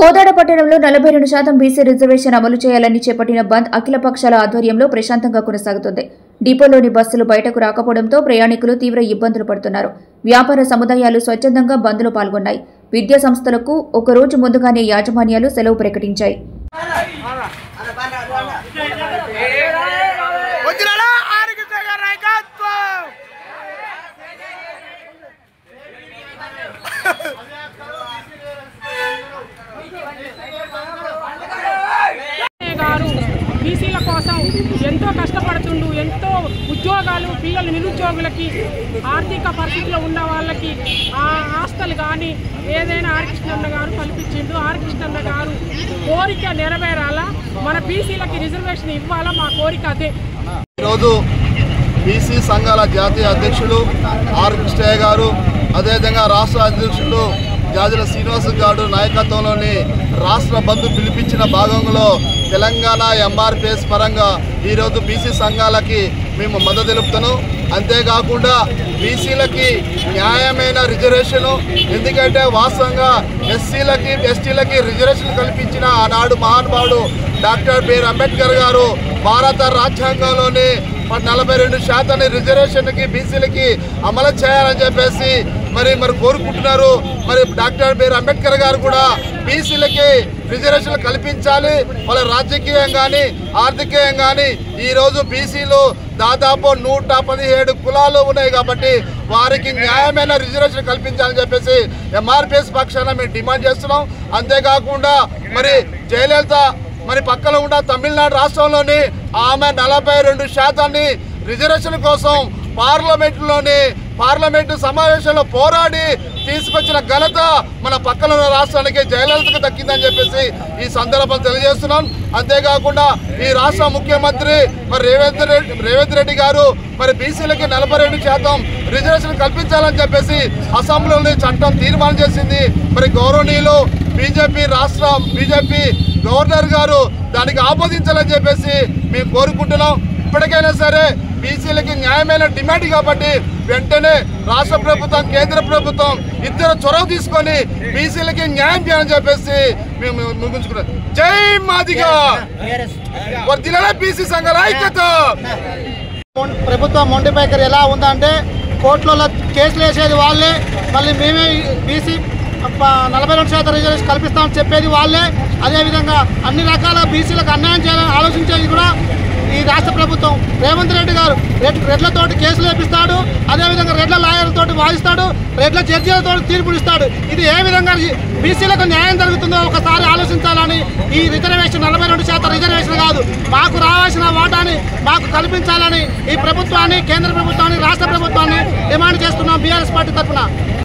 కోదాడ పట్టణంలో 42% BC reservation అమలు చేయాలని చేపట్టిన బంద్ అఖిల పక్షాల ఆధ్వర్యంలో ప్రశాంతంగా కొనసాగుతుంది. డిపోలోని బస్సులు బయటకు రాకపోవడంతో ప్రయాణికులు తీవ్ర ఇబ్బందులు పడుతున్నారు. వ్యాపార సముదాయాలు స్వచ్ఛందంగా బంద్లో పాల్గొన్నాయి. విద్యా సంస్థలకు ఒక రోజు ముందుగానే యాజమాన్యాలు సెలవు ప్రకటించాయి. బీసీల కోసం ఎంతో కష్టపడుతుండు. ఎంతో ఉద్యోగాలు పిల్లలు నిరుద్యోగులకి ఆర్థిక పరిస్థితిలో ఉన్న వాళ్ళకి ఆ ఆస్తులు కానీ ఏదైనా ఆర్ కృష్ణన్న గారు కల్పించిండు. ఆర్ కృష్ణన్న గారు కోరిక నెరవేరాలా, మన బీసీలకి రిజర్వేషన్ ఇవ్వాలా, మా కోరిక అదే. ఈరోజు బీసీ సంఘాల జాతీయ అధ్యక్షులు ఆర్ కృష్ణయ్య గారు, అదేవిధంగా రాష్ట్ర అధ్యక్షులు జాజుల శ్రీనివాస్ గారు నాయకత్వంలోని రాష్ట్ర బంద్ పిలిపించిన భాగంలో తెలంగాణ ఎంఆర్పిఎస్ పరంగా ఈరోజు బీసీ సంఘాలకి మేము మద్దతు తెలుపుతాను. అంతేకాకుండా బీసీలకి న్యాయమైన రిజర్వేషను, ఎందుకంటే వాస్తవంగా ఎస్సీలకి ఎస్టీలకి రిజర్వేషన్ కల్పించిన ఆనాడు మహానుభావుడు డాక్టర్ బిఆర్ అంబేద్కర్ గారు భారత రాజ్యాంగంలోని 42% రిజర్వేషన్కి బీసీలకి అమలు చేయాలని చెప్పేసి మరి కోరుకుంటున్నారు. మరి డాక్టర్ బిఆర్ అంబేద్కర్ గారు కూడా బీసీలకి రిజర్వేషన్లు కల్పించాలి. వాళ్ళ రాజకీయం కానీ ఆర్థికంగా కానీ ఈరోజు బీసీలు దాదాపు 117 కులాలు ఉన్నాయి కాబట్టి వారికి న్యాయమైన రిజర్వేషన్ కల్పించాలని చెప్పేసి ఎంఆర్పిఎస్ పక్షాన మేము డిమాండ్ చేస్తున్నాం. అంతేకాకుండా మరి జయలలిత మరి పక్కన ఉన్న తమిళనాడు రాష్ట్రంలోని ఆమె 42% రిజర్వేషన్ కోసం పార్లమెంటు సమావేశంలో పోరాడి తీసుకొచ్చిన ఘనత మన పక్కన ఉన్న రాష్ట్రానికి జయలలితకు దక్కిందని చెప్పేసి ఈ సందర్భం తెలియజేస్తున్నాం. అంతేకాకుండా ఈ రాష్ట్ర ముఖ్యమంత్రి మరి రేవంత్ రెడ్డి గారు మరి బీసీలకి 42% రిజర్వేషన్ కల్పించాలని చెప్పేసి అసెంబ్లీలో చట్టం తీర్మానం చేసింది. మరి గౌరవనీయులు బీజేపీ గవర్నర్ గారు దానికి ఆమోదించాలని చెప్పేసి మేము కోరుకుంటున్నాం. ఇప్పటికైనా సరే బీసీలకి న్యాయమైన డిమాండ్ కాబట్టి వెంటనే రాష్ట్ర ప్రభుత్వం కేంద్ర ప్రభుత్వం ఇద్దరు చొరవ తీసుకొని బీసీలకి న్యాయం చేయాలని చెప్పేసి మేము ముగించుకున్నాం. జై మాదిగా, వర్ధిల్లాలి బీసీ సంఘాల ఐక్యత. ప్రభుత్వం మొండి వైఖరి ఎలా ఉందంటే కోర్టులలో కేసులు వేసేది వాళ్ళే, మళ్ళీ మేమే బీసీ 42% రిజర్వేషన్ కల్పిస్తామని చెప్పేది వాళ్ళే. అదేవిధంగా అన్ని రకాల బీసీలకు అన్యాయం చేయాలని ఆలోచించేది కూడా ఈ రాష్ట్ర ప్రభుత్వం. రేవంత్ రెడ్డి గారు రెడ్లతోటి కేసులు వేపిస్తాడు, అదేవిధంగా రెడ్ల లాయర్లతోటి వాదిస్తాడు, రెడ్ల జడ్జీలతో తీర్పులు ఇస్తాడు. ఇది ఏ విధంగా బీసీలకు న్యాయం జరుగుతుందో ఒకసారి ఆలోచించాలని ఈ రిజర్వేషన్ 42% రిజర్వేషన్ కాదు, మాకు రావాల్సిన వాటాని మాకు కల్పించాలని ఈ ప్రభుత్వాన్ని, కేంద్ర ప్రభుత్వాన్ని, రాష్ట్ర ప్రభుత్వాన్ని డిమాండ్ చేస్తున్నాం బీఆర్ఎస్ పార్టీ తరఫున.